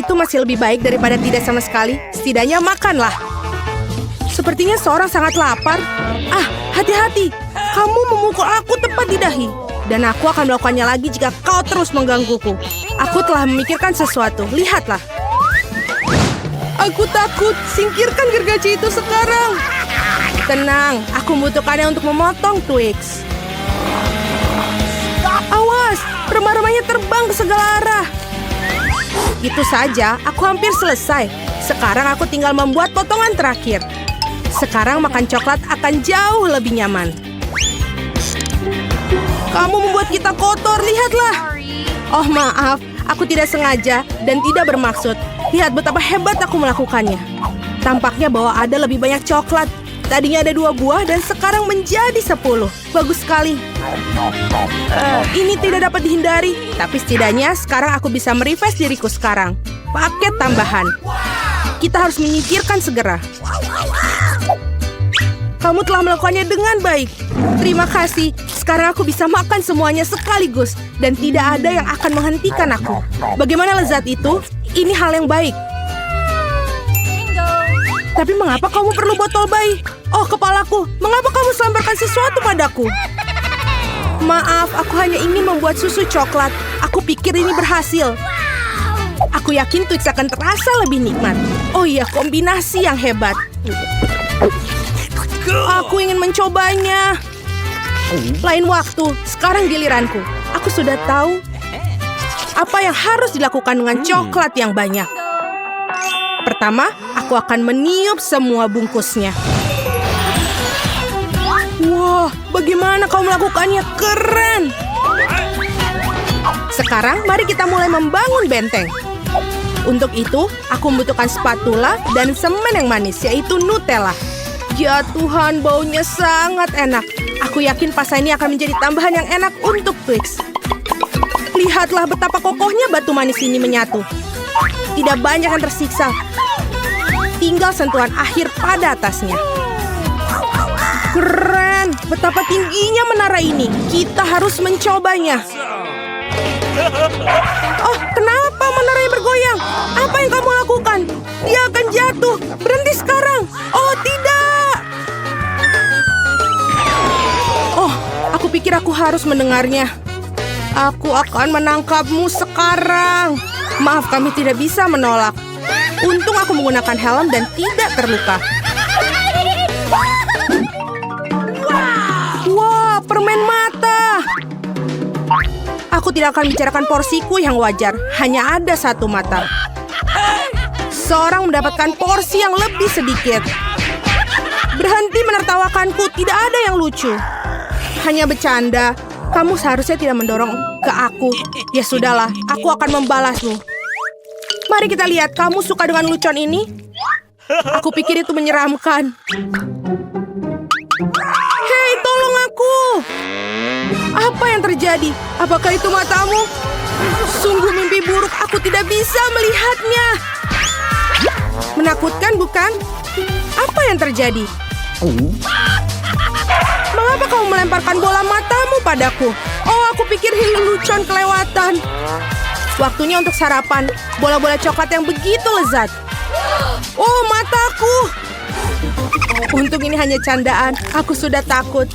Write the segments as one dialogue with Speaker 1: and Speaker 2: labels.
Speaker 1: Itu masih lebih baik daripada tidak sama sekali. Setidaknya makanlah. Sepertinya seorang sangat lapar. Ah, hati-hati. Kamu memukul aku tepat di dahi. Dan aku akan melakukannya lagi jika kau terus menggangguku. Aku telah memikirkan sesuatu. Lihatlah. Aku takut. Singkirkan gergaji itu sekarang. Tenang, aku membutuhkannya untuk memotong Twix. Awas, remah-remahnya terbang ke segala arah. Itu saja, aku hampir selesai. Sekarang aku tinggal membuat potongan terakhir. Sekarang makan coklat akan jauh lebih nyaman. Kamu membuat kita kotor, lihatlah. Oh maaf, aku tidak sengaja dan tidak bermaksud. Lihat betapa hebat aku melakukannya. Tampaknya bahwa ada lebih banyak coklat. Tadinya ada 2 buah dan sekarang menjadi 10. Bagus sekali. Ini tidak dapat dihindari. Tapi setidaknya sekarang aku bisa merefresh diriku sekarang. Paket tambahan. Kita harus menyingkirkan segera. Kamu telah melakukannya dengan baik. Terima kasih. Sekarang aku bisa makan semuanya sekaligus. Dan tidak ada yang akan menghentikan aku. Bagaimana lezat itu? Ini hal yang baik. Tapi mengapa kamu perlu botol bayi? Oh, kepalaku. Mengapa kamu selemparkan sesuatu padaku? Maaf, aku hanya ingin membuat susu coklat. Aku pikir ini berhasil. Aku yakin Twix akan terasa lebih nikmat. Oh iya, kombinasi yang hebat. Aku ingin mencobanya. Lain waktu, sekarang giliranku. Aku sudah tahu apa yang harus dilakukan dengan coklat yang banyak. Pertama, aku akan meniup semua bungkusnya. Wah, bagaimana kau melakukannya? Keren! Sekarang, mari kita mulai membangun benteng. Untuk itu, aku membutuhkan spatula dan semen yang manis, yaitu Nutella. Ya Tuhan, baunya sangat enak. Aku yakin pasta ini akan menjadi tambahan yang enak untuk Twix. Lihatlah betapa kokohnya batu manis ini menyatu. Tidak banyak yang tersiksa. Tinggal sentuhan akhir pada atasnya. Keren! Betapa tingginya menara ini. Kita harus mencobanya. Oh, kenapa menaranya bergoyang? Apa yang kamu lakukan? Dia akan jatuh. Berhenti sekarang. Oh, tidak! Oh, aku pikir aku harus mendengarnya. Aku akan menangkapmu sekarang. Maaf, kami tidak bisa menolak. Untung aku menggunakan helm dan tidak terluka. Wah, permen mata. Aku tidak akan bicarakan porsiku yang wajar. Hanya ada 1 mata. Seorang mendapatkan porsi yang lebih sedikit. Berhenti menertawakanku, tidak ada yang lucu. Hanya bercanda. Kamu seharusnya tidak mendorong ke aku. Ya sudahlah, aku akan membalasmu. Mari kita lihat, kamu suka dengan lucuan ini? Aku pikir itu menyeramkan. Hei, tolong aku! Apa yang terjadi? Apakah itu matamu? Sungguh mimpi buruk, aku tidak bisa melihatnya. Menakutkan, bukan? Apa yang terjadi? Mengapa kamu melemparkan bola matamu padaku? Oh, aku pikir ini lelucon kelewatan. Waktunya untuk sarapan. Bola-bola coklat yang begitu lezat. Oh, mataku. Untung ini hanya candaan. Aku sudah takut.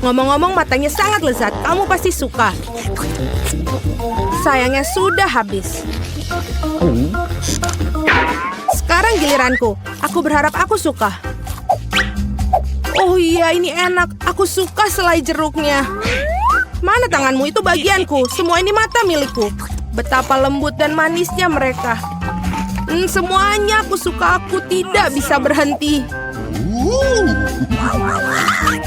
Speaker 1: Ngomong-ngomong, matanya sangat lezat. Kamu pasti suka. Sayangnya sudah habis. Sekarang giliranku. Aku berharap aku suka. Oh iya, ini enak. Aku suka selai jeruknya. Mana tanganmu? Itu bagianku. Semua ini mata milikku. Betapa lembut dan manisnya mereka. Semuanya aku suka. Aku tidak bisa berhenti.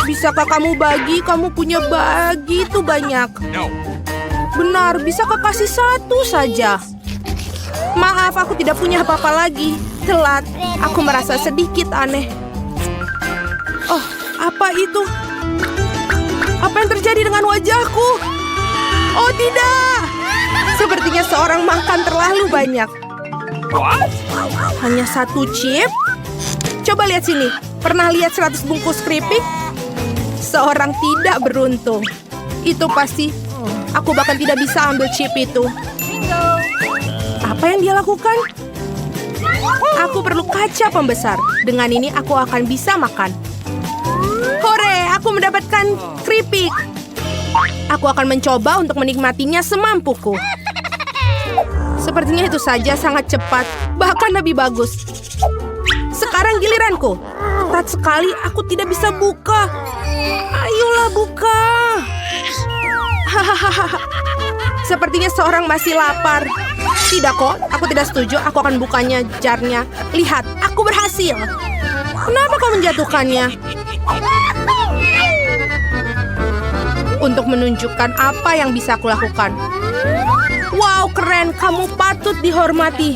Speaker 1: Bisakah kamu bagi? Kamu punya begitu banyak. Benar, bisakah kasih 1 saja? Maaf, aku tidak punya apa-apa lagi. Telat. Aku merasa sedikit aneh. Oh, apa itu? Apa yang terjadi dengan wajahku? Oh tidak! Sepertinya seorang makan terlalu banyak. Hanya 1 chip? Coba lihat sini. Pernah lihat 100 bungkus keripik? Seorang tidak beruntung. Itu pasti. Aku bahkan tidak bisa ambil chip itu. Apa yang dia lakukan? Aku perlu kaca pembesar. Dengan ini aku akan bisa makan. Hore, aku mendapatkan keripik. Aku akan mencoba untuk menikmatinya semampuku. Sepertinya itu saja sangat cepat, bahkan lebih bagus. Sekarang giliranku. Berat sekali, aku tidak bisa buka. Ayolah buka. Hahaha. Sepertinya seorang masih lapar. Tidak kok, aku tidak setuju. Aku akan bukanya jarnya. Lihat, aku berhasil. Kenapa kau menjatuhkannya? Untuk menunjukkan apa yang bisa aku lakukan. Wow, keren. Kamu patut dihormati.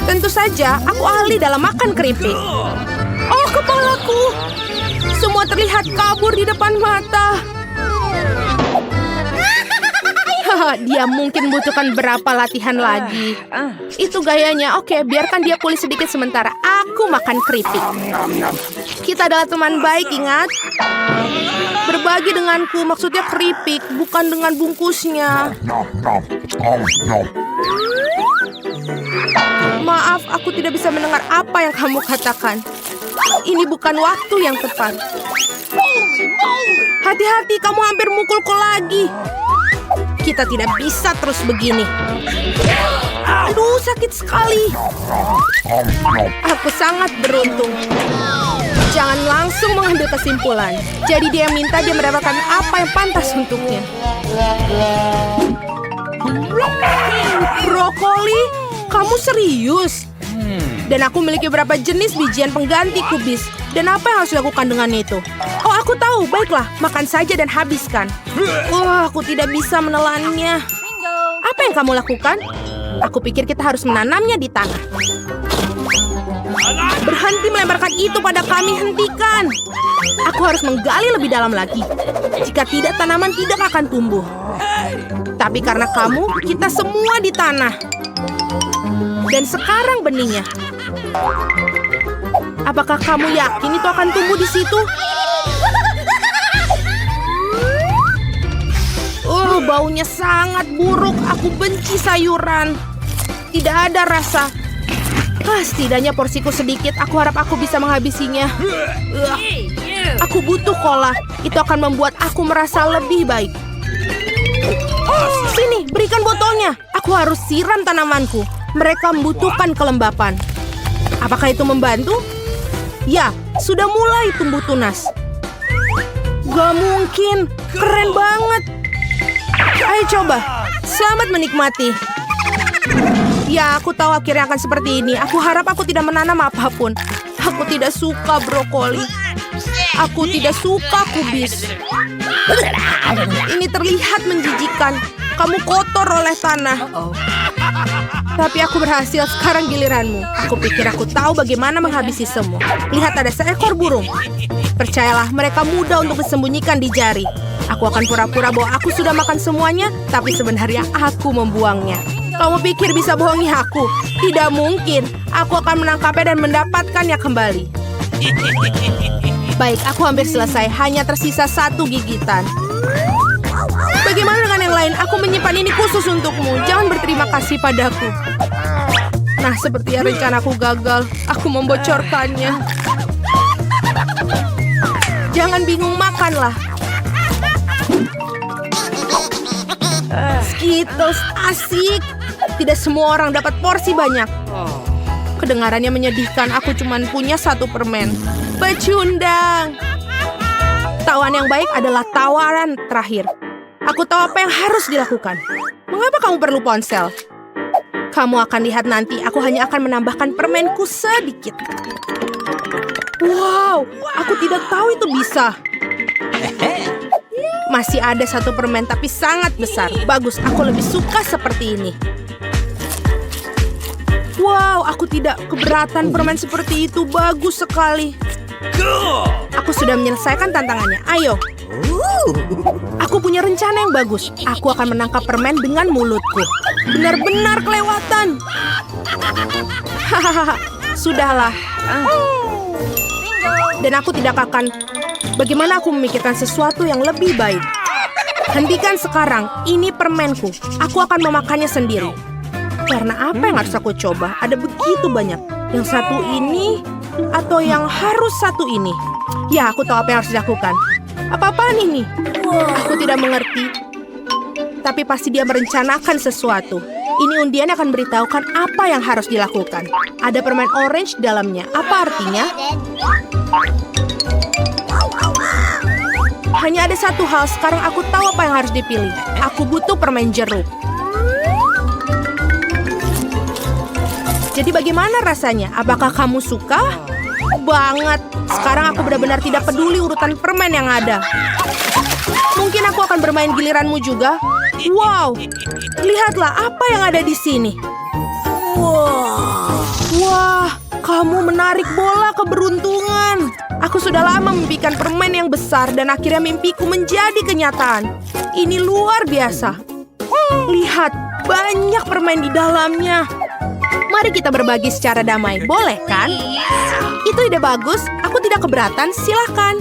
Speaker 1: Tentu saja, aku ahli dalam makan keripik. Oh, kepalaku. Semua terlihat kabur di depan mata. Dia mungkin butuhkan berapa latihan lagi. Itu gayanya. Oke, biarkan dia pulih sedikit sementara. Aku makan keripik. Kita adalah teman baik, ingat? Berbagi denganku, maksudnya keripik, bukan dengan bungkusnya. Maaf, aku tidak bisa mendengar apa yang kamu katakan. Ini bukan waktu yang tepat. Hati-hati, kamu hampir mukulku lagi. Kita tidak bisa terus begini. Aduh, sakit sekali. Aku sangat beruntung. Jangan langsung mengambil kesimpulan. Jadi dia minta dia mendapatkan apa yang pantas untuknya. Brokoli? Kamu serius? Dan aku memiliki beberapa jenis bijian pengganti kubis. Dan apa yang harus dilakukan dengan itu? Oh, aku tahu. Baiklah, makan saja dan habiskan. Wah, aku tidak bisa menelannya. Apa yang kamu lakukan? Aku pikir kita harus menanamnya di tanah. Berhenti melemparkan itu pada kami, hentikan. Aku harus menggali lebih dalam lagi. Jika tidak, tanaman tidak akan tumbuh. Tapi karena kamu, kita semua di tanah. Dan sekarang benihnya. Apakah kamu yakin itu akan tumbuh di situ? Baunya sangat buruk. Aku benci sayuran. Tidak ada rasa. Setidaknya porsiku sedikit. Aku harap aku bisa menghabisinya. Aku butuh cola. Itu akan membuat aku merasa lebih baik. Sini, berikan botolnya. Aku harus siram tanamanku. Mereka membutuhkan kelembapan. Apakah itu membantu? Ya, sudah mulai tumbuh tunas. Gak mungkin. Keren banget. Ayo coba. Selamat menikmati. Ya, aku tahu akhirnya akan seperti ini. Aku harap aku tidak menanam apapun. Aku tidak suka brokoli. Aku tidak suka kubis. Ini terlihat menjijikan. Kamu kotor oleh tanah. Tapi aku berhasil. Sekarang giliranmu. Aku pikir aku tahu bagaimana menghabisi semua. Lihat, ada seekor burung. Percayalah, mereka mudah untuk disembunyikan di jari. Aku akan pura-pura bahwa aku sudah makan semuanya, tapi sebenarnya aku membuangnya. Kamu pikir bisa bohongi aku? Tidak mungkin. Aku akan menangkapnya dan mendapatkannya kembali. Baik, aku hampir selesai. Hanya tersisa 1 gigitan. Bagaimana dengan yang lain? Aku menyimpan ini khusus untukmu. Jangan berterima kasih padaku. Nah, sepertinya rencanaku gagal. Aku membocorkannya. Jangan bingung, makanlah. Skittles asik. Tidak semua orang dapat porsi banyak. Kedengarannya menyedihkan. Aku cuma punya 1 permen. Pecundang. Tawaran yang baik adalah tawaran terakhir. Aku tahu apa yang harus dilakukan. Mengapa kamu perlu ponsel? Kamu akan lihat nanti. Aku hanya akan menambahkan permenku sedikit. Wow, aku tidak tahu itu bisa. Masih ada 1 permen, tapi sangat besar. Bagus, aku lebih suka seperti ini. Wow, aku tidak keberatan permen seperti itu. Bagus sekali. Aku sudah menyelesaikan tantangannya. Ayo. Aku punya rencana yang bagus. Aku akan menangkap permen dengan mulutku. Benar-benar kelewatan. Hahaha, sudahlah. Dan aku tidak akan... Bagaimana aku memikirkan sesuatu yang lebih baik? Hentikan sekarang. Ini permenku. Aku akan memakannya sendiri. Warna apa yang harus aku coba? Ada begitu banyak. Yang satu ini atau yang harus satu ini? Ya, aku tahu apa yang harus dilakukan. Apa-apaan ini? Aku tidak mengerti. Tapi pasti dia merencanakan sesuatu. Ini undian akan beritahukan apa yang harus dilakukan. Ada permen orange di dalamnya. Apa artinya? Hanya ada satu hal, sekarang aku tahu apa yang harus dipilih. Aku butuh permen jeruk. Jadi bagaimana rasanya? Apakah kamu suka? Banget. Sekarang aku benar-benar tidak peduli urutan permen yang ada. Mungkin aku akan bermain giliranmu juga. Wow, lihatlah apa yang ada di sini. Wah, kamu menarik bola keberuntungan. Aku sudah lama memimpikan permen yang besar dan akhirnya mimpiku menjadi kenyataan. Ini luar biasa. Lihat, banyak permen di dalamnya. Mari kita berbagi secara damai, boleh kan? Itu ide bagus, aku tidak keberatan, silakan.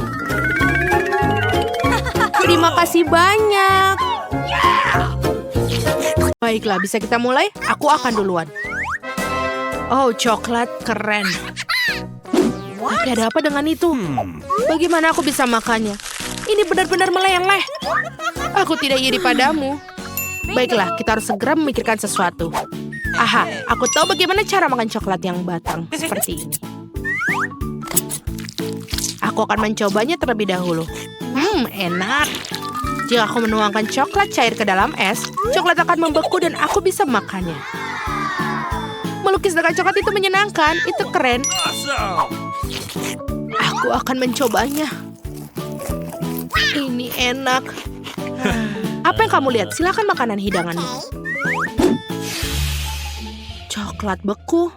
Speaker 1: Terima kasih banyak. Baiklah, bisa kita mulai? Aku akan duluan. Oh, coklat keren. Tapi ada apa dengan itu? Bagaimana aku bisa makannya? Ini benar-benar meleleh. Aku tidak iri padamu. Baiklah, kita harus segera memikirkan sesuatu. Aha, aku tahu bagaimana cara makan coklat yang batang seperti ini. Aku akan mencobanya terlebih dahulu. Enak. Jika aku menuangkan coklat cair ke dalam es, coklat akan membeku dan aku bisa makannya. Melukis dengan coklat itu menyenangkan, itu keren. Aku akan mencobanya. Ini enak. Apa yang kamu lihat? Silakan makanan hidanganmu. Coklat beku?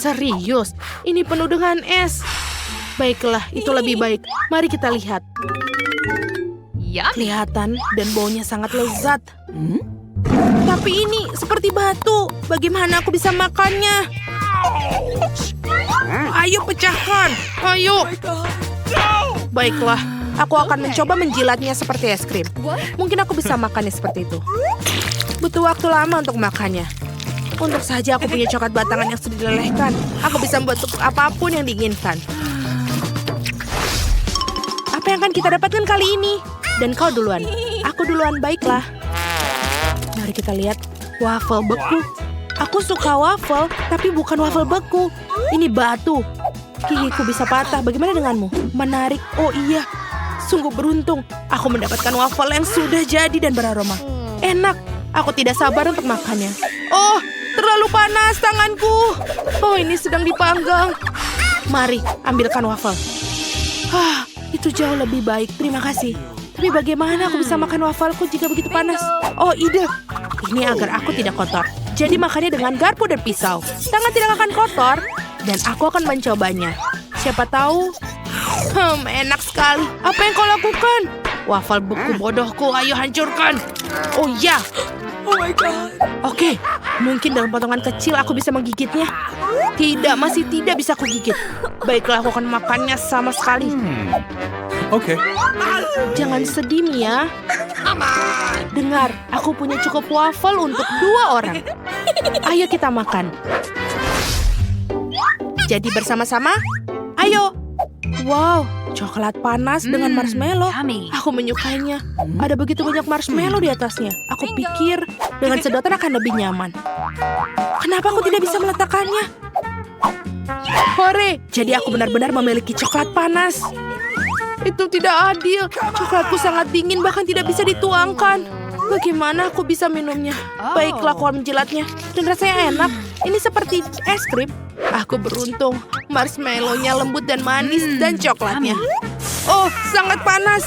Speaker 1: Serius? Ini penuh dengan es. Baiklah, itu lebih baik. Mari kita lihat. Kelihatan dan baunya sangat lezat. Tapi ini seperti batu. Bagaimana aku bisa makannya? Ayo pecahkan. Ayo. Baiklah, aku akan mencoba menjilatnya seperti es krim. Mungkin aku bisa makannya seperti itu. Butuh waktu lama untuk makannya. Untuk saja aku punya coklat batangan yang sudah dilelehkan. Aku bisa membuat apapun yang diinginkan. Apa yang akan kita dapatkan kali ini? Dan kau duluan. Aku duluan, baiklah. Mari kita lihat. Waffle beku. Aku suka waffle, tapi bukan waffle beku. Ini batu. Gigiku bisa patah. Bagaimana denganmu? Menarik. Oh iya. Sungguh beruntung. Aku mendapatkan waffle yang sudah jadi dan beraroma. Enak. Aku tidak sabar untuk makannya. Oh, terlalu panas tanganku. Oh, ini sedang dipanggang. Mari, ambilkan waffle. Itu jauh lebih baik. Terima kasih. Tapi bagaimana aku bisa makan wafelku jika begitu panas? Oh, ide. Ini agar aku tidak kotor. Jadi makannya dengan garpu dan pisau. Tangan tidak akan kotor. Dan aku akan mencobanya. Siapa tahu? Enak sekali. Apa yang kau lakukan? Wafel beku bodohku, ayo hancurkan. Oh ya. Oh my God. Oke, mungkin dalam potongan kecil aku bisa menggigitnya. Tidak, masih tidak bisa aku gigit. Baiklah, aku akan makannya sama sekali.
Speaker 2: Oke.
Speaker 1: Jangan sedih, Mia. Dengar, aku punya cukup waffle untuk 2 orang. Ayo kita makan. Jadi bersama-sama, ayo. Wow, coklat panas dengan marshmallow. Aku menyukainya. Ada begitu banyak marshmallow di atasnya. Aku pikir dengan sedotan akan lebih nyaman. Kenapa aku tidak bisa meletakkannya? Hore, jadi aku benar-benar memiliki coklat panas. Itu tidak adil. Coklatku sangat dingin, bahkan tidak bisa dituangkan. Bagaimana aku bisa minumnya? Baiklah, aku akan menjilatnya. Dan rasanya enak. Ini seperti es krim. Aku beruntung. Marshmallow-nya lembut dan manis dan coklatnya. Oh, sangat panas.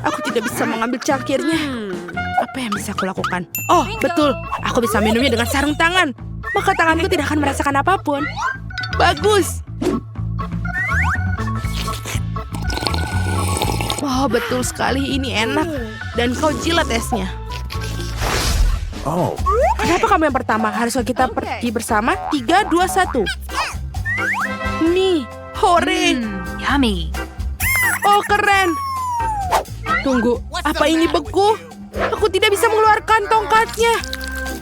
Speaker 1: Aku tidak bisa mengambil cangkirnya. Apa yang bisa aku lakukan? Oh, betul. Aku bisa minumnya dengan sarung tangan. Maka tanganku tidak akan merasakan apapun. Bagus. Oh, betul sekali. Ini enak. Dan kau jilat esnya.
Speaker 2: Oh.
Speaker 1: Kenapa kamu yang pertama? Haruskah kita pergi bersama? 3, 2, 1. Nih, hore.
Speaker 3: Yummy.
Speaker 1: Oh, keren. Tunggu, apa ini beku? Aku tidak bisa mengeluarkan tongkatnya.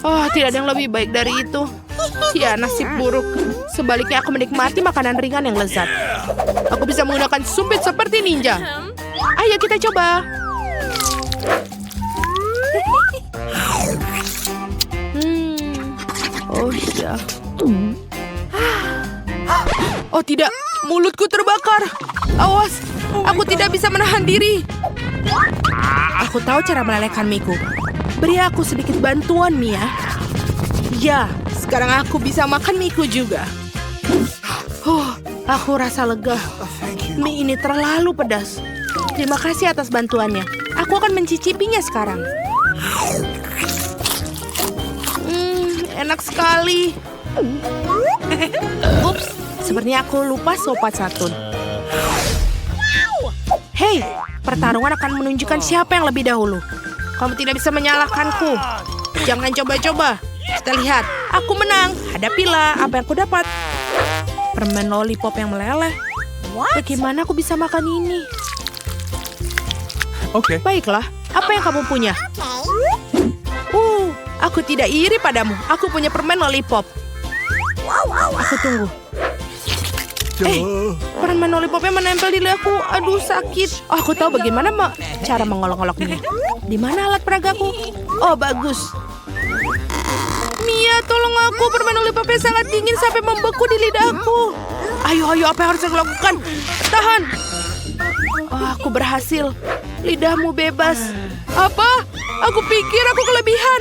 Speaker 1: Oh, tidak ada yang lebih baik dari itu. Ya, nasib buruk. Sebaliknya aku menikmati makanan ringan yang lezat. Aku bisa menggunakan sumpit seperti ninja. Ayo kita coba. Oh ya. Oh tidak, mulutku terbakar. Awas, aku tidak bisa menahan diri. Aku tahu cara melelehkan miku. Beri aku sedikit bantuan, Mia. Ya, sekarang aku bisa makan miku juga. Aku rasa lega. Mie ini terlalu pedas. Terima kasih atas bantuannya. Aku akan mencicipinya sekarang. Enak sekali. Ups, sepertinya aku lupa sopan santun. Hei, pertarungan akan menunjukkan siapa yang lebih dahulu. Kamu tidak bisa menyalahkanku. Jangan coba-coba. Kita lihat, aku menang. Hadapilah apa yang aku dapat. Permen lollipop yang meleleh. Bagaimana aku bisa makan ini?
Speaker 2: Oke.
Speaker 1: Baiklah, apa yang kamu punya? Aku tidak iri padamu. Aku punya permen lollipop. Aku tunggu. Permen lollipopnya menempel di lidaku. Aduh, sakit. Oh, aku tahu bagaimana cara mengolok-oloknya. Di mana alat peragaku? Oh, bagus. Mia, tolong aku. Permen lollipopnya sangat dingin sampai membeku di lidahku. Ayo, apa yang harus aku lakukan? Tahan. Oh, aku berhasil. Lidahmu bebas. Apa? Aku pikir aku kelebihan.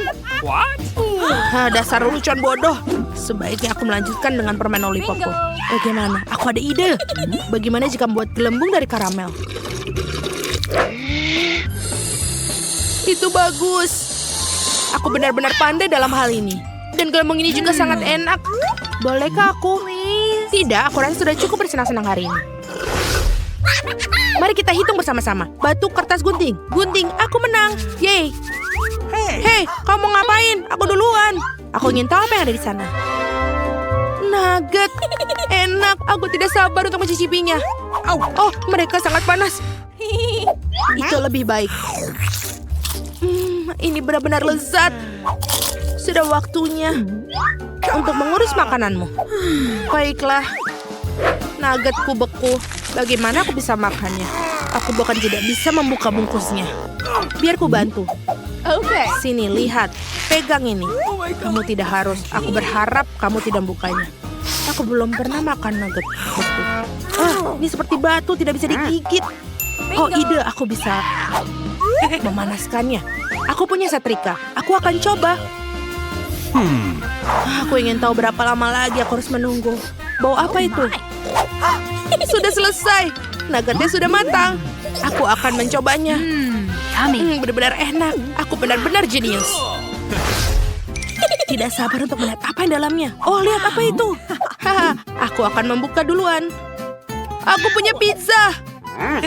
Speaker 1: Dasar lucuan bodoh. Sebaiknya aku melanjutkan dengan permen lollipopku. Bagaimana? Aku ada ide. Bagaimana jika membuat gelembung dari karamel? Itu bagus. Aku benar-benar pandai dalam hal ini. Dan gelembung ini juga sangat enak. Bolehkah aku? Tidak, aku rasa sudah cukup bersenang-senang hari ini. Mari kita hitung bersama-sama. Batu, kertas, gunting. Gunting, aku menang. Yeay. Hei, kamu mau ngapain? Aku duluan. Aku ingin tahu apa yang ada di sana. Nugget. Enak, aku tidak sabar untuk mencicipinya. Oh, mereka sangat panas. Itu lebih baik. Ini benar-benar lezat. Sudah waktunya untuk mengurus makananmu. Baiklah. Nuggetku beku. Bagaimana aku bisa makannya? Aku bahkan tidak bisa membuka bungkusnya. Biar ku bantu. Oke. Sini, lihat. Pegang ini. Kamu tidak harus. Aku berharap kamu tidak membukanya. Aku belum pernah makan nugget beku. Ini seperti batu, tidak bisa digigit. Oh, ide. Aku bisa memanaskannya. Aku punya setrika. Aku akan coba. Aku ingin tahu berapa lama lagi aku harus menunggu. Bau apa itu? Sudah selesai. Nuggetnya sudah matang. Aku akan mencobanya. Benar-benar enak. Aku benar-benar jenius. Tidak sabar untuk melihat apa yang dalamnya. Oh, lihat apa itu. Aku akan membuka duluan. Aku punya pizza.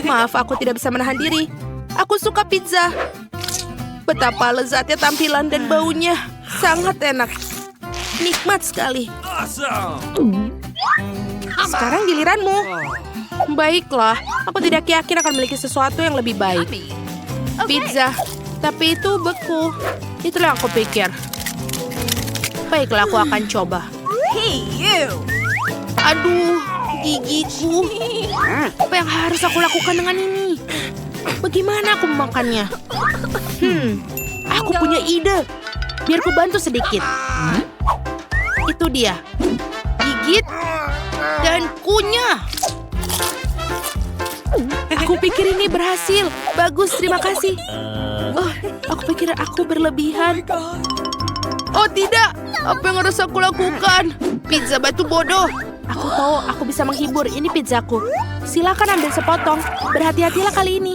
Speaker 1: Maaf, aku tidak bisa menahan diri. Aku suka pizza. Betapa lezatnya tampilan dan baunya. Sangat enak. Nikmat sekali. Sekarang giliranmu. Baiklah, aku tidak yakin akan memiliki sesuatu yang lebih baik. Pizza, tapi itu beku. Itulah yang aku pikir. Baiklah, aku akan coba. Aduh, gigiku. Apa yang harus aku lakukan dengan ini? Bagaimana aku memakannya? Aku punya ide. Biar ku bantu sedikit. Itu dia. Gigit dan kunyah. Aku pikir ini berhasil. Bagus, terima kasih. Aku pikir aku berlebihan. Oh tidak, apa yang harus aku lakukan? Pizza batu bodoh. Aku tahu aku bisa menghibur. Ini pizzaku. Silakan ambil sepotong. Berhati-hatilah kali ini.